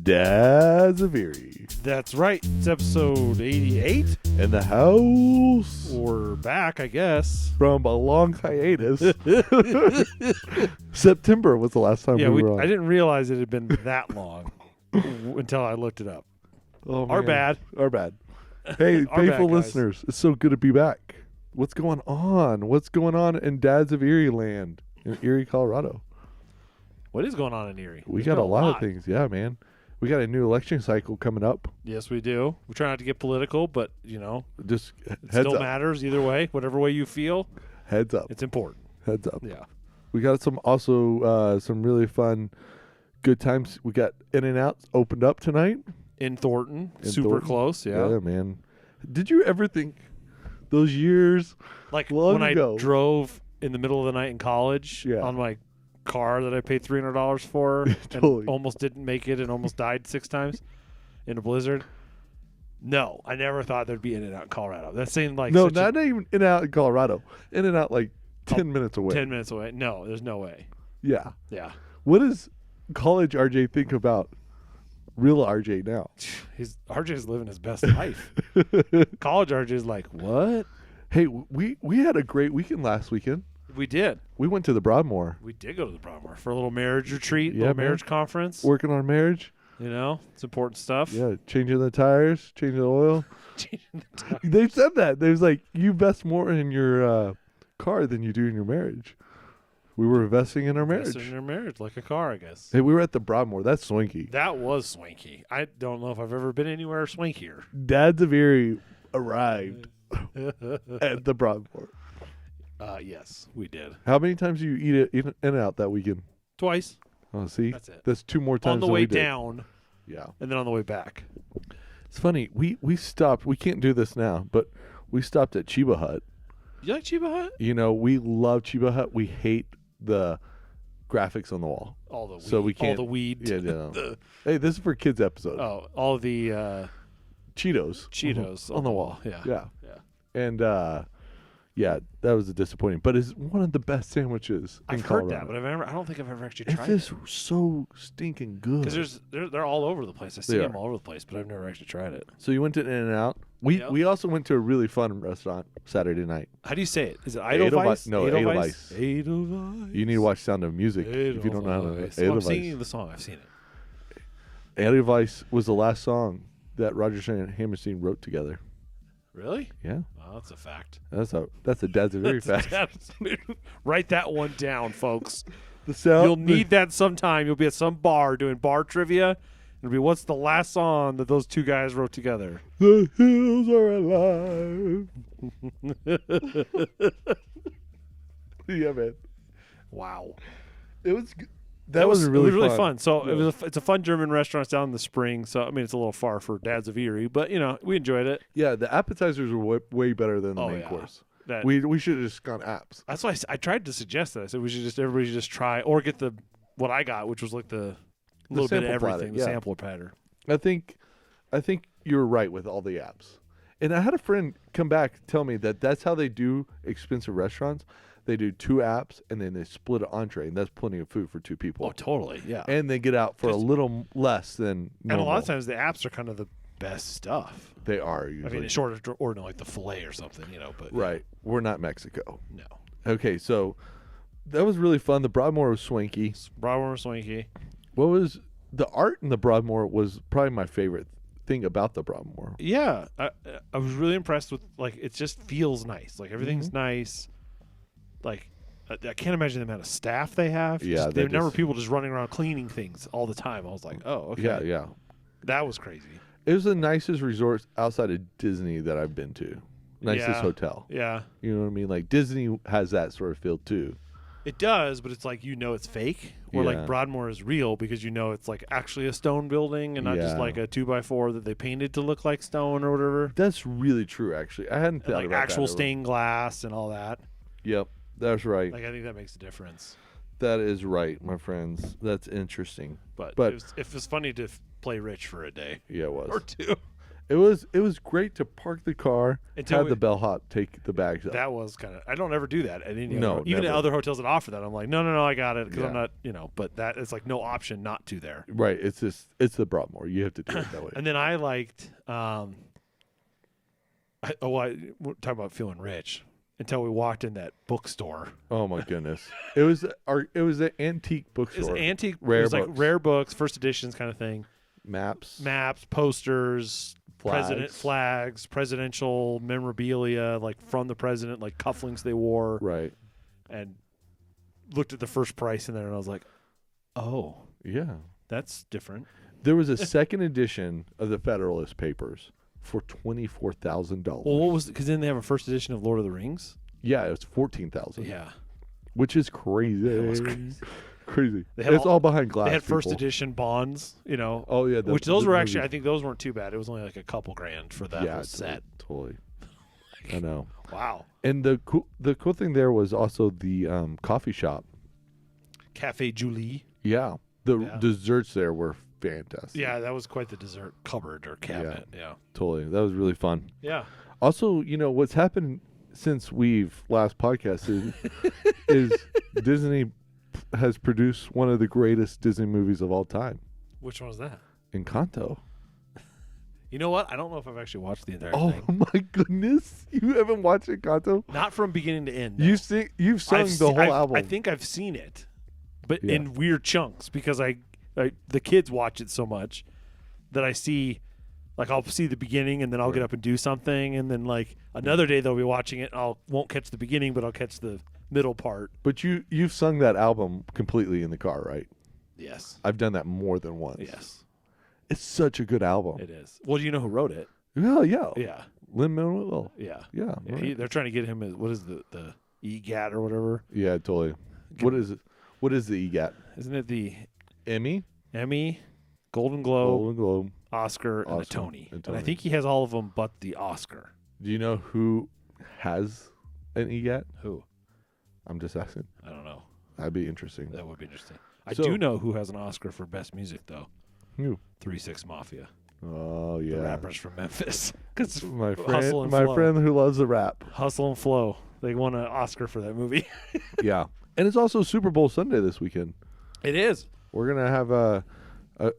Dads of Erie. That's right. It's episode 88. In the house. We're back, I guess. From a long hiatus. September was the last time we were on. I didn't realize it had been that long until I looked it up. Oh, Our bad. Our bad. Hey, Our faithful bad, guys. listeners, it's so good to be back. What's going on? What's going on in Dads of Erie land in Erie, Colorado? What is going on in Erie? We There's got been a lot of things. Yeah, man. We got a new election cycle coming up. Yes, we do. We try not to get political, but, Just it heads still up. matters either way. Whatever way you feel, Heads up. it's important. Heads up. Yeah. We got some really fun, good times. We got In-N-Out opened up tonight. In Thornton. In Super Thornton. close, yeah. Man. Did you ever think those years Like long when ago? I drove in the middle of the night in college on my car that I paid $300 for Totally. and almost didn't make it and almost died 6 times in a blizzard? No, I never thought there'd be In-N-Out in Colorado. That seemed like No, such not even In-N-Out in Colorado. In-N-Out like 10 minutes away. 10 minutes away. No, there's no way. Yeah. Yeah. What does college RJ think about real RJ now? RJ's living his best life. College RJ's like, what? Hey, we had a great weekend last weekend. We did. We went to the Broadmoor. We did go to the Broadmoor for a little marriage retreat, Yeah, little man. marriage conference. Working on marriage. It's important stuff. Yeah, changing the tires, changing the oil. Changing the time. They said that. They was like, you invest more in your car than you do in your marriage. We were investing in our marriage. Investing in your marriage, like a car, I guess. Hey, we were at the Broadmoor. That's swanky. That was swanky. I don't know if I've ever been anywhere swankier. Dads of Erie arrived at the Broadmoor. Yes, we did. How many times do you eat it in and out that weekend? Twice. Oh, see? That's it. That's 2 more times On the than way we did. down Yeah. and then on the way back. It's funny. We stopped. We can't do this now, but we stopped at Chiba Hut. You like Chiba Hut? We love Chiba Hut. We hate the graphics on the wall. All the weed. So we can't- all the weed. Yeah, no. Hey, this is for kids episode. All the Cheetos. Cheetos on the wall. Yeah. Yeah. Yeah. And that was a disappointing. But it's one of the best sandwiches in I've heard Colorado. that, but I don't think I've ever actually It tried is it. so stinking good. Because they're all over the place. I see They them are. all over the place, but I've never actually tried it. So you went to In-N-Out. We also went to a really fun restaurant Saturday night. How do you say it? Is it Edelweiss? No, Edelweiss. Edelweiss. You need to watch Sound of Music if you don't know how to. Edelweiss. Well, I'm Edelweiss. singing the song. I've seen it. Edelweiss was the last song that Rodgers and Hammerstein wrote together. Really? Yeah, Oh, that's a fact. that's a Dad's a very fact. Write that one down, folks. The sound. You'll need that sometime. You'll be at some bar doing bar trivia. It'll be, what's the last song that those 2 guys wrote together? The hills are alive. Yeah, man. Wow. It was. That was really fun. So Yeah. it's a fun German restaurant. It's down in the spring. So, I mean, it's a little far for Dads of Erie, but, we enjoyed it. Yeah, the appetizers were way better than the main course. We should have just gone apps. That's why I tried to suggest that. I said everybody should just try or get what I got, which was like the little bit of sample everything, platter, the yeah. sampler platter. I think you're right with all the apps. And I had a friend come back tell me that that's how they do expensive restaurants. They do 2 apps and then they split an entree, and that's plenty of food for 2 people. Oh, totally, yeah. And they get out for a little less than normal. And a lot of times the apps are kind of the best stuff. They are usually. I mean, short of ordering like the filet or something, but Right. We're not Mexico. no. Okay, so that was really fun. The Broadmoor was swanky. Broadmoor swanky. What was the art in the Broadmoor was probably my favorite thing about the Broadmoor. Yeah, I was really impressed with, like, it just feels nice. Like, everything's nice. Like, I can't imagine the amount of staff they have. Yeah, There were people just running around cleaning things all the time. I was like, oh, okay. Yeah. That was crazy. It was the nicest resort outside of Disney that I've been to. Nicest Yeah. hotel. Yeah. You know what I mean? Like Disney has that sort of feel too. It does, but it's like it's fake. Where like Yeah. Broadmoor is real because it's like actually a stone building and not just Yeah. like a 2x4 that they painted to look like stone or whatever. That's really true, actually. I hadn't And thought like about actual that. stained glass and all that. Yep, that's right. Like I think that makes a difference. That is right, my friends. That's interesting. But But- it was funny to play rich for a day Yeah, it or was. 2. It was great to park the car, Until have we- the bellhop take the bags up. That was kind of. I don't ever do that at any. No, other, even at never. other hotels that offer that, I'm like, no, I got it because I'm Yeah. not, But that is like no option not to there. Right. It's the Broadmoor. You have to do it that way. And then I liked. We're talking about feeling rich until we walked in that bookstore. Oh my goodness! It was an antique It's bookstore. antique, Rare it was like books. rare books, first editions kind of thing. Maps. Posters, president Flags. flags, presidential memorabilia, like from the president, like cufflinks they wore, Right. and looked at the first price in there, and I was like, oh, Yeah. that's different. There was a second edition of the Federalist Papers for $24,000. Well, what was because then they have a first edition of Lord of the Rings. Yeah, it was 14,000. Yeah, Which is crazy. that was crazy. Crazy. They had It's all behind glass. They had first people. edition Bonds, Oh yeah, which those the were actually, movie. I think those weren't too bad. It was only like a couple grand for that whole set. Totally. I know. Wow. And the cool thing there was also the coffee shop. Cafe Julie. Yeah. The Yeah. desserts there were fantastic. Yeah, that was quite the dessert cupboard or cabinet. Yeah. Totally. That was really fun. Yeah. Also, what's happened since we've last podcasted is Disney has produced one of the greatest Disney movies of all time, Which one was that? Encanto. You know what? I don't know if I've actually watched the entire Oh thing. my goodness! You haven't watched Encanto? Not from beginning to end. no. You've sung I've the se- whole I've- album. I think I've seen it, but Yeah. in weird chunks because the kids watch it so much that I see, like I'll see the beginning and then I'll get up and do something, and then like another day they'll be watching it. Won't catch the beginning, but I'll catch the middle part. But you've sung that album completely in the car, right? Yes. I've done that more than once. Yes. It's such a good album. It is. Well, do you know who wrote it? Yeah. Yeah. Lin-Manuel. Yeah. Yeah. Yeah, right. they're trying to get him as what is the EGAT or whatever? Yeah, totally. What is it? What is the EGAT? Isn't it the Emmy, Emmy, Golden Globe, Golden Globe. Oscar, and a Oscar, Tony? and And I Tony. think he has all of them but the Oscar. Do you know who has an EGAT? Who? I'm just asking. I don't know. That'd be interesting. That would be interesting. I So- do know who has an Oscar for best music though. Who? 3-6 Mafia, Oh the yeah. rappers from Memphis. Because My Hustle friend, and my Flow. friend who loves the rap. Hustle and Flow, they won an Oscar for that movie. Yeah. And it's also Super Bowl Sunday this weekend. It is. We're gonna have a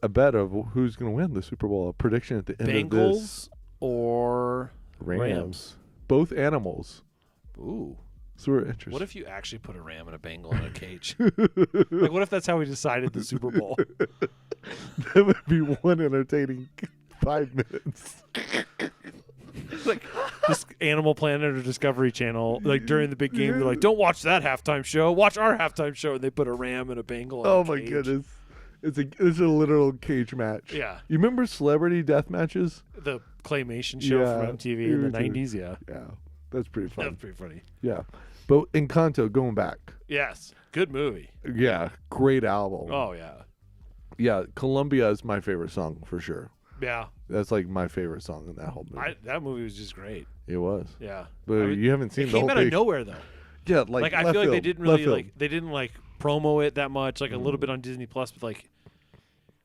bet of who's gonna win the Super Bowl. A prediction at the end of this. Bengals or Rams. Both animals. Ooh. So we're interested. What if you actually put a ram and a Bengal in a cage? Like, what if that's how we decided the Super Bowl? That would be one entertaining 5 minutes. Like this Animal Planet or Discovery Channel, like during the big game, they're like, "Don't watch that halftime show. Watch our halftime show." And they put a ram and a Bengal. In Oh a my cage. goodness. It's a literal cage match. Yeah. You remember celebrity death matches? The claymation show Yeah, from MTV in the me too. '90s. Yeah, Yeah. That's pretty that fun. was pretty funny. Yeah. But Encanto, going back. Yes, good movie. Yeah. Great album. Oh yeah, Yeah. Columbia is my favorite song for sure. yeah. That's like my favorite song in that whole movie. That movie was just great. It was. Yeah, But I mean, you haven't seen it the came whole out of thing. nowhere though. Yeah, Like I left feel like they field, didn't left really field. they didn't promo it that much. Like a little bit on Disney Plus, but like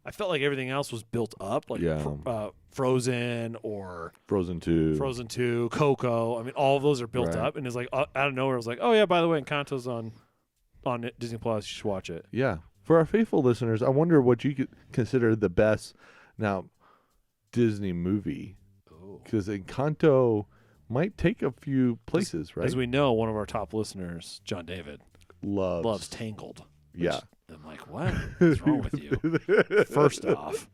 I felt like everything else was built up. Like Yeah. Frozen or Frozen 2. Frozen 2, Coco. I mean, all of those are built Right. up, and it's like out of nowhere. I was like, oh yeah, by the way, Encanto's on Disney Plus. You should watch it. Yeah. For our faithful listeners, I wonder what you could consider the best now Disney movie. Oh. Because Encanto might take a few places, right? As we know, one of our top listeners, John David, loves Tangled. which Yeah. I'm like, what is wrong with you? First off,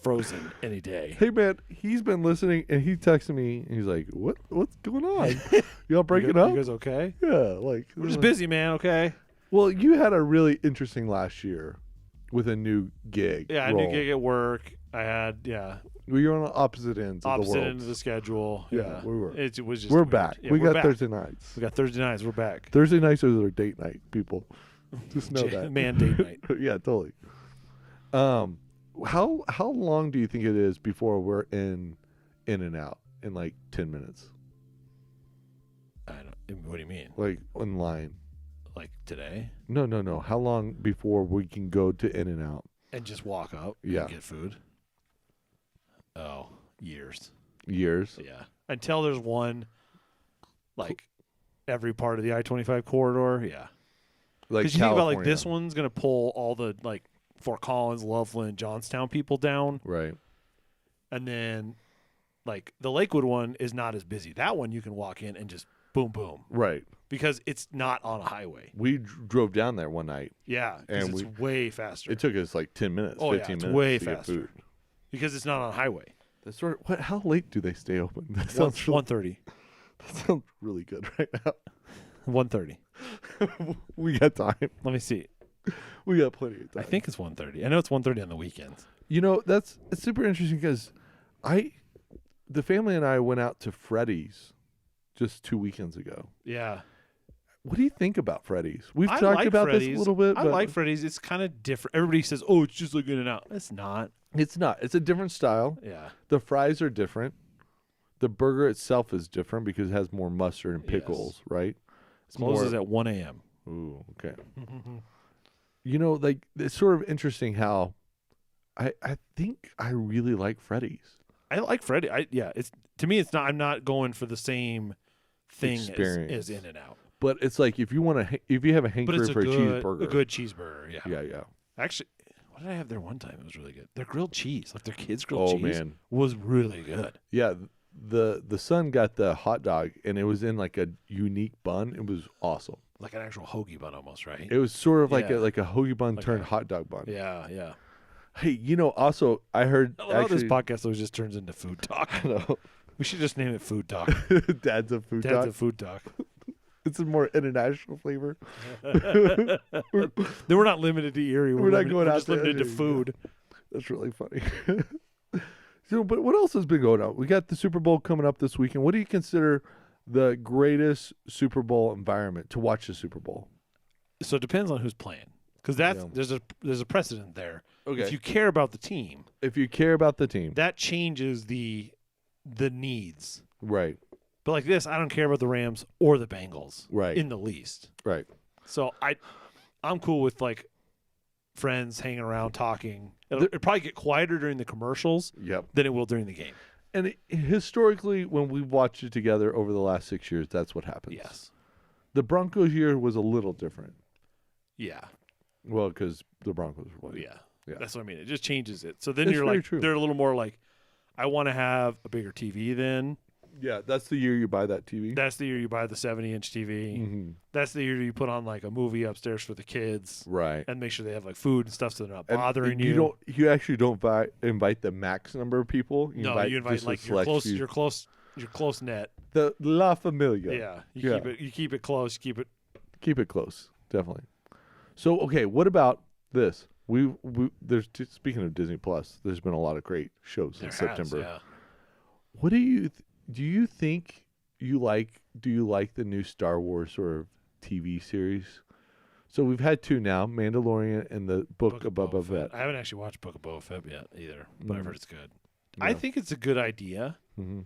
Frozen any day. Hey man, he's been listening and he texted me and he's like, What's going on? Y'all breaking You up? guys okay? Yeah, like We're just busy, man. Okay. Well, you had a really interesting last year with a new gig. Yeah, I role. knew gig at work. I had We were on the opposite ends of the opposite world. end of the schedule. Yeah, we were. It was just We're weird. back. Yeah, we we're got back. Thursday nights. We got Thursday nights. We're back. Thursday nights is our date night, people. Just know that. Man, date night. Yeah, totally. How long do you think it is before we're in and out in like 10 minutes? I don't. What do you mean? Like in line? Like today? No. How long before we can go to In-N-Out? And just walk up Yeah. and get food? Oh, years. years. Yeah. Until there's one, like, every part of the I-25 corridor. Yeah. Like Because you think about, like, California. this one's going to pull all the, like, Fort Collins, Loveland, Johnstown people down. Right. And then, like, the Lakewood one is not as busy. That one you can walk in and just boom, boom. Right. Because it's not on a highway. We drove down there one night. Yeah. Because it's way faster. It took us like 10 minutes, Oh, 15 yeah, it's minutes way to get faster. food. Because it's not on a highway. That's sort of, how late do they stay open? That sounds 1:30. That sounds really good right now. 1:30. We got time. Let me see. We got plenty of time. I think it's 1:30. I know it's 1:30 on the weekends. You know, it's super interesting because the family and I went out to Freddy's just 2 weekends ago. Yeah. What do you think about Freddy's? We've I talked like about Freddy's. this a little bit. I but like Freddy's. It's kind of different. Everybody says, "Oh, it's just like In-N-Out." It's not. It's not. It's a different style. Yeah. The fries are different. The burger itself is different because it has more mustard and pickles, right? It's Closes at 1 a.m. Ooh, okay. You know, like, it's sort of interesting how I think I really like Freddy's. I like Freddy. It's to me. It's not. I'm not going for the same thing as In-N-Out. But it's like if you have a But hankering it's for a cheeseburger, a good cheeseburger. Yeah. yeah, yeah. Actually, what did I have there one time? It was really good. Their grilled cheese, like their kids' grilled cheese, Man, was really good. yeah. The son got the hot dog, and it was in like a unique bun. It was awesome. Like an actual hoagie bun, almost, right? It was sort of like Yeah. a hoagie bun Like turned a- hot dog bun. Yeah, yeah. Hey, you know, also I heard I love how this actually, podcast always just turns into food talk. I know. We should just name it Food Talk. Dad's a food Dad's talk. a Food Talk. It's a more international flavor. Then we're not limited to Erie. We're not limited, going we're out just there. limited to There you food. That's really funny. So, but what else has been going on? We got the Super Bowl coming up this weekend. What do you consider the greatest Super Bowl environment to watch the Super Bowl? So it depends on who's playing, because there's a precedent there. Okay. If you care about the team, If you care about the team, that changes the needs. right, But like this, I don't care about the Rams or the Bengals right, in the least. right. So I'm cool with like friends hanging around talking. It'll probably get quieter during the commercials Yep. than it will during the game. And historically, when we've watched it together over the last 6 years, that's what happens. Yes. The Broncos year was a little different. Yeah. Well, because the Broncos were winning. Yeah. Yeah. That's what I mean. It just changes it. So then It's you're very like, true. they're a little more like, I want to have a bigger TV then. Yeah, that's the year you buy that TV. That's the year you buy the 70-inch TV. Mm-hmm. That's the year you put on like a movie upstairs for the kids Right. and make sure they have like food and stuff so they're not And bothering you. You actually don't invite the max number of people. You invite just a like select few. your close net. The La Familia. Yeah. Yeah. You keep it close, keep it. Keep it close, definitely. So, okay, what about this? Speaking of Disney Plus, there's been a lot of great shows in September. Yeah. What do you think you like? Do you like the new Star Wars sort of TV series? So we've had two now, Mandalorian and the Book of Boba Fett. I haven't actually watched Book of Boba Fett yet either, but I've heard it's good. Yeah. I think it's a good idea Mm-hmm.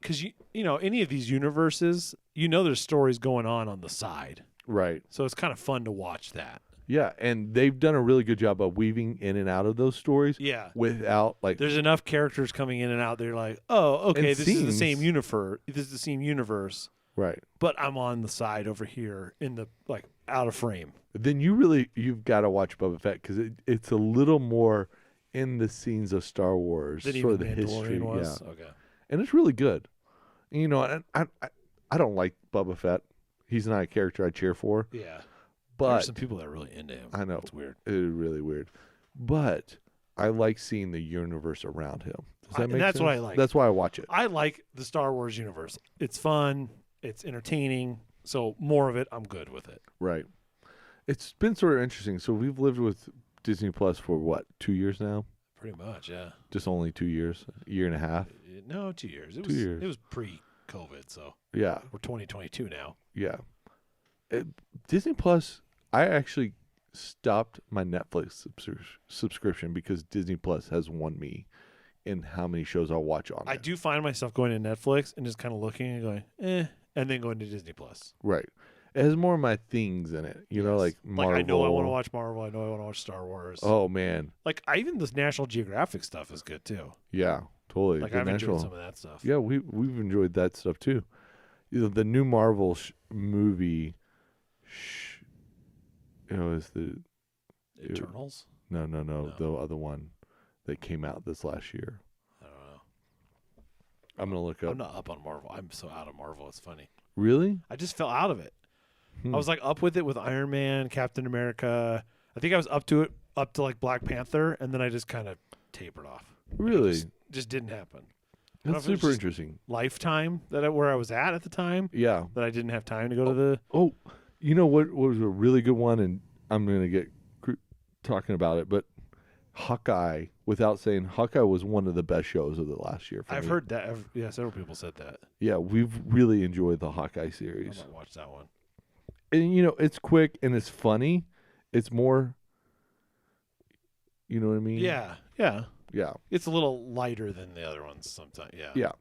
because you know any of these universes, there's stories going on the side, Right. so it's kind of fun to watch that. Yeah, and they've done a really good job of weaving in and out of those stories. Yeah. Without like There's enough characters coming in and out. They're like, oh, okay, And this is the scenes. same universe. This is the same universe, right. but I'm on the side over here in the like out of frame. Then you've got to watch Boba Fett because it's a little more in the scenes of Star Wars, Than sort even of the history. Mandalorian was. Yeah, Okay. and it's really good. You know, and I don't like Boba Fett. He's not a character I cheer for. Yeah. But There's some people that are really into him. I know. It's weird. It is really weird. But I like seeing the universe around him. Does that And make that's sense? what I like. That's why I watch it. I like the Star Wars universe. It's fun. It's entertaining. So more of it, I'm good with it. Right. It's been sort of interesting. So we've lived with Disney Plus for what, 2 years now? Pretty much, yeah. Just only 2 years, a year and a half. No, 2 years. 2 years. It was pre-COVID, so Yeah. we're 2022 now. Yeah. Disney Plus, I actually stopped my Netflix subscription because Disney Plus has won me in how many shows I'll watch on I it. do find myself going to Netflix and just kind of looking and going, and then going to Disney Plus. Right. It has more of my things in it. You know, Yes. like Marvel. I know I want to watch Marvel. I know I want to watch Star Wars. Oh, man. Like even this National Geographic stuff is good too. Yeah. Totally. Like The I've enjoyed Natural. some of that stuff. Yeah, we've enjoyed that stuff too. The new Marvel movie, is the Eternals. no, No. the other one that came out this last year. I don't know. I'm gonna look up. I'm not up on Marvel. I'm so out of Marvel. It's funny. Really? I just fell out of it. Hmm. I was like up with it with Iron Man, Captain America. I think I was up to like Black Panther, and then I just kind of tapered off. Really? It just didn't happen. I don't know That's if it was super just interesting. Lifetime where I was at the time Yeah. that I didn't have time to go to the. Oh, you know what was a really good one, and I'm gonna get talking about it, but Hawkeye. Without saying, Hawkeye was one of the best shows of the last year. For I've me. heard that. Yeah, several people said that. Yeah, we've really enjoyed the Hawkeye I series, might watch that one. and it's quick and it's funny. It's more, you know what I mean? Yeah. Yeah. It's a little lighter than the other ones sometimes. Yeah. Yeah.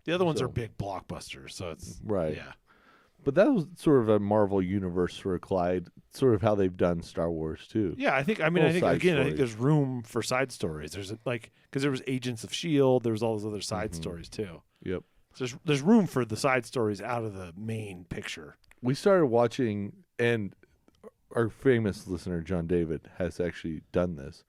The other ones So- are big blockbusters, so it's Right. yeah. But that was sort of a Marvel universe sort of Clyde, sort of how they've done Star Wars too. Yeah, I think Little side I think stories. there's room for side stories. There's because there was Agents of Shield, there was all those other side Mhm. stories too. Yep. So there's room for the side stories out of the main picture. We started watching, and our famous listener John David has actually done this,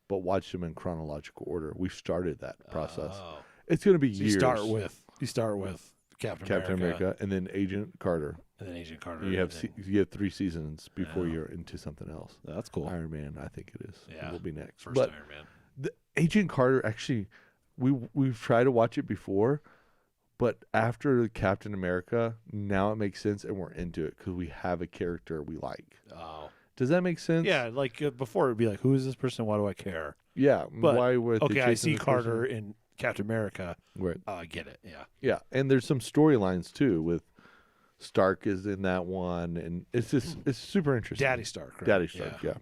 but watched them in chronological order. We started that process. Oh. It's going to be So years. you start with Captain America, and then Agent Carter. and then Agent Carter. And you have and then- you have 3 seasons before Yeah. you're into something else. that's cool. Iron Man, I think it is. Yeah. Will be next. First But Iron Man. the Agent Carter, actually, we've tried to watch it before, but after Captain America, now it makes sense and we're into it because we have a character we like. Oh. Does that make sense? Yeah, like before it'd be like, who is this person? Why do I care? Yeah. But, why were they Okay, I chasing see this Carter person? in Captain America. Right. I get it. Yeah. Yeah, and there's some storylines too with Stark is in that one, and it's super interesting. Daddy Stark. Right? Daddy Stark. Yeah.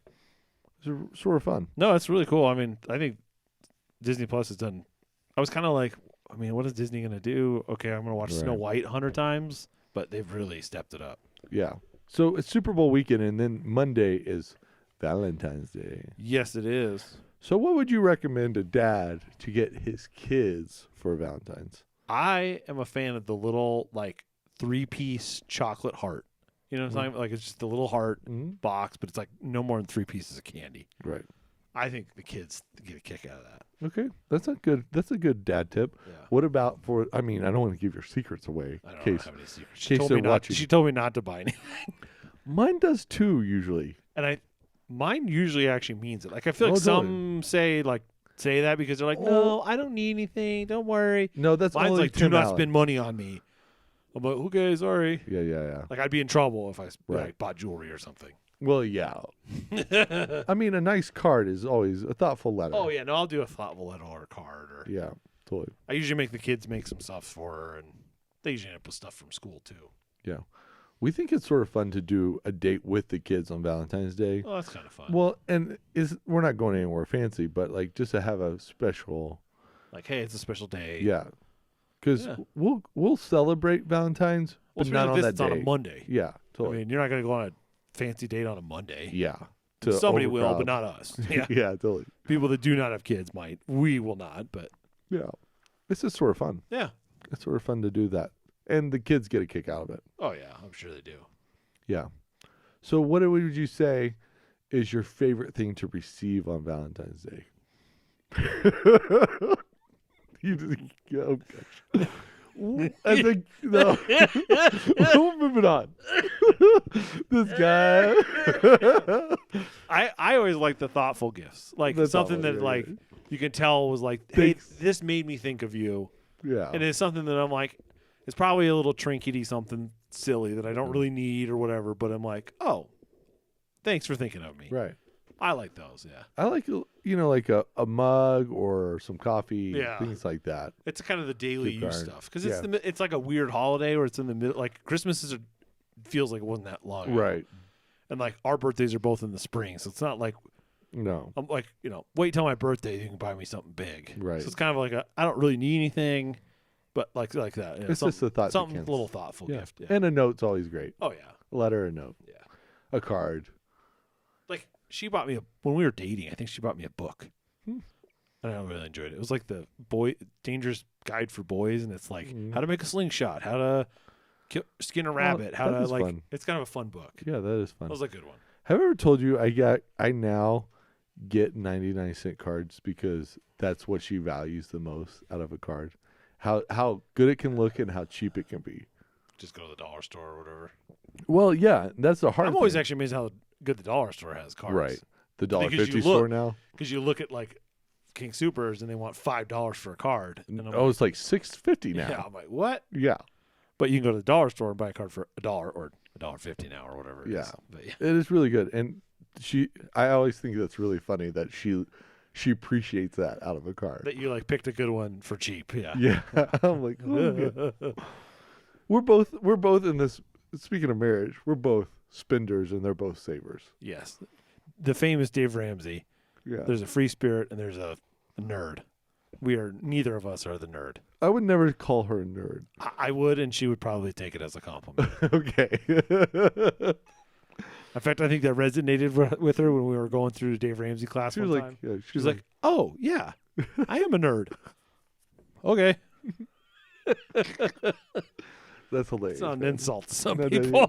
It's sort of fun. No, it's really cool. I mean, I think Disney Plus has done. I was kind of like, I mean, what is Disney going to do? Okay, I'm going to watch Right. Snow White 100 times, but they've really stepped it up. Yeah. So it's Super Bowl weekend, and then Monday is Valentine's Day. Yes, it is. So what would you recommend a dad to get his kids for Valentine's? I am a fan of the little like 3-piece chocolate heart. You know what I'm talking about? Like it's just a little heart Mm-hmm. box, but it's like no more than 3 pieces of candy. Right. I think the kids get a kick out of that. Okay. That's a good dad tip. Yeah. What about I don't want to give your secrets away. I in don't case have any secrets. case they're watching. She told me not to buy anything. Mine does too, usually. And mine usually actually means it. Like I feel like Oh, some say that because they're like, no, I don't need anything. Don't worry. No, that's Mine's only like, do Tim not Allen. spend money on me. I'm like, okay, sorry. Yeah. Like I'd be in trouble if I Right. bought jewelry or something. Well, yeah. I mean, a nice card is always a thoughtful letter. Oh yeah, no, I'll do a thoughtful letter or a card, or Yeah, totally. I usually make the kids make some stuff for her, and they usually end up with stuff from school too. Yeah. We think it's sort of fun to do a date with the kids on Valentine's Day. Oh, that's kind of fun. Well, and we're not going anywhere fancy, but like just to have a special, Like, hey, it's a special day. yeah. Because Yeah. we'll celebrate Valentine's, Well, but not on this, that it's day. on a Monday. Yeah, I totally. mean, you're not going to go on a fancy date on a Monday. Yeah. To Somebody will, overcrowd. but not us. Yeah. Yeah, totally. People that do not have kids might. We will not, but Yeah. It's just sort of fun. yeah. It's sort of fun to do that. And the kids get a kick out of it. Oh yeah, I'm sure they do. Yeah. So what would you say is your favorite thing to receive on Valentine's Day? You just, oh gosh. I think no. We're moving on. This guy. I always like the thoughtful gifts, like The something thoughtful, that yeah, like yeah. you can tell was like, hey, Thanks. this made me think of you, Yeah. and it's something that I'm like, it's probably a little trinkety something silly that I don't really need or whatever, but I'm like, oh, thanks for thinking of me. Right. I like those. Yeah, I like like a mug or some coffee, Yeah. things like that. it's kind of the daily Good use card. stuff because Yeah. it's like a weird holiday where it's in the middle. Like Christmas feels like it wasn't that long ago. Right. And like our birthdays are both in the spring, so it's not like No. I'm like, wait till my birthday, you can buy me something big. Right. So it's kind of like I don't really need anything, but like that. Yeah, It's just a thought that something counts. a little thoughtful Yeah. gift. Yeah. And a note's always great. Oh yeah. A letter, a note. Yeah. A card. Like she bought me when we were dating. I think she bought me a book. And I really enjoyed it. It was like the dangerous guide for boys, and it's like how to make a slingshot, how to skin a rabbit, how to like. Fun. It's kind of a fun book. Yeah, that is fun. That was a good one. Have I ever told you I now get 99-cent cards because that's what she values the most out of a card. How good it can look and how cheap it can be. Just go to the dollar store or whatever. Well, yeah, that's the hard. I'm always actually amazed how good the dollar store has cards. Right, the $1.50 store now. Because you look at like King Supers and they want $5 for a card. And it's like $6.50 now. Yeah, I'm like, what? Yeah, but you can go to the dollar store and buy a card for $1 or $1.50 now or whatever. It is. But, it is really good, and I always think that's really funny that she appreciates that out of a card. That you like picked a good one for cheap. Yeah. Yeah. I'm like, oh, we're both in this. Speaking of marriage, we're both spenders and they're both savers. Yes. The famous Dave Ramsey. Yeah. There's a free spirit and there's a nerd. Neither of us are the nerd. I would never call her a nerd. I would, and she would probably take it as a compliment. Okay. In fact, I think that resonated with her when we were going through the Dave Ramsey class. She was like, yeah, she's like, oh yeah, I am a nerd. Okay. That's hilarious. It's not an insult to some people.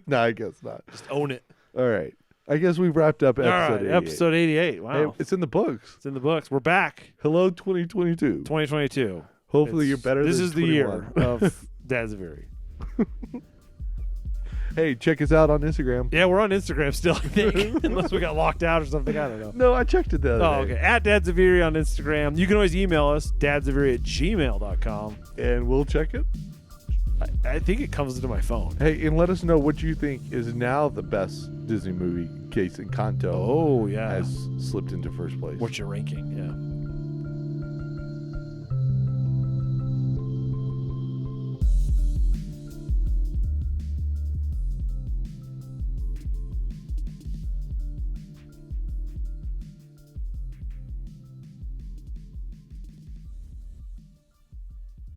No, I guess not. Just own it. All right. I guess we've wrapped up episode 88. Episode 88. Wow. Hey, it's in the books. It's in the books. We're back. Hello, 2022. 2022. Hopefully you're better this than is the 21. year of Dad's of Erie. Hey, check us out on Instagram. Yeah, we're on Instagram still, I think. Unless we got locked out or something. I don't know. No, I checked it the other day. Okay. At Dad's of Erie on Instagram. You can always email us, dadsoferie@gmail.com. And we'll check it. I think it comes into my phone. Hey, and let us know what you think is now the best Disney movie in case Encanto Oh, yeah. has slipped into first place. What's your ranking? Yeah.